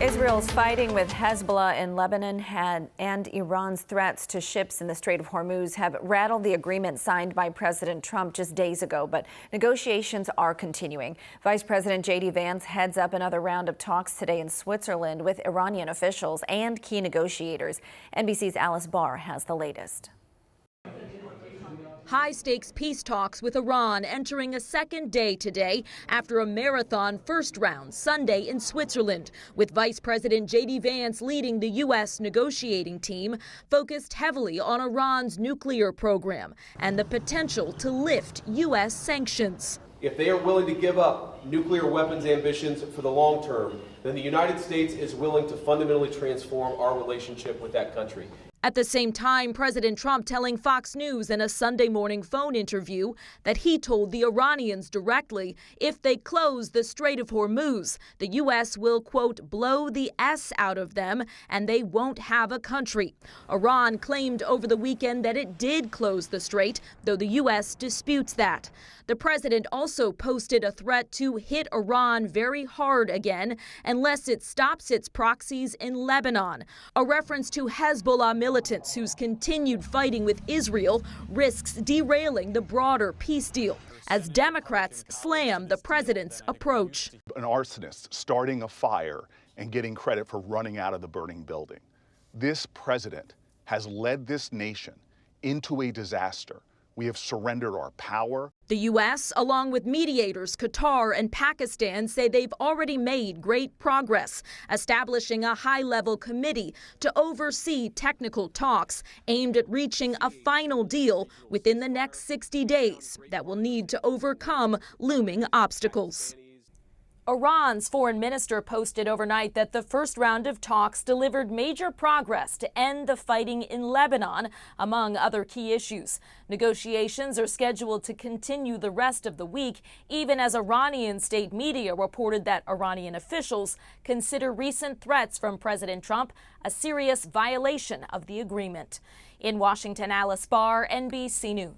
Israel's fighting with Hezbollah in Lebanon and Iran's threats to ships in the Strait of Hormuz have rattled the agreement signed by President Trump just days ago, but negotiations are continuing. Vice President Vance heads up another round of talks today in Switzerland with Iranian officials and key negotiators. NBC's Alice Barr has the latest. High-stakes peace talks with Iran entering a second day today after a marathon first round Sunday in Switzerland, with Vice President Vance leading the U.S. negotiating team focused heavily on Iran's nuclear program and the potential to lift U.S. sanctions. If they are willing to give up nuclear weapons ambitions for the long term, then the United States is willing to fundamentally transform our relationship with that country. At the same time, President Trump telling Fox News in a Sunday morning phone interview that he told the Iranians directly if they close the Strait of Hormuz, the U.S. will, quote, blow the S out of them and they won't have a country. Iran claimed over the weekend that it did close the strait, though the U.S. disputes that. The president also posted a threat to hit Iran very hard again unless it stops its proxies in Lebanon, a reference to Hezbollah militants whose continued fighting with Israel risks derailing the broader peace deal, as Democrats slam the president's approach. An arsonist starting a fire and getting credit for running out of the burning building. This president has led this nation into a disaster. We have surrendered our power. The U.S., along with mediators Qatar and Pakistan, say they've already made great progress, establishing a high-level committee to oversee technical talks aimed at reaching a final deal within the next 60 days that will need to overcome looming obstacles. Iran's foreign minister posted overnight that the first round of talks delivered major progress to end the fighting in Lebanon, among other key issues. Negotiations are scheduled to continue the rest of the week, even as Iranian state media reported that Iranian officials consider recent threats from President Trump a serious violation of the agreement. In Washington, Alice Barr, NBC News.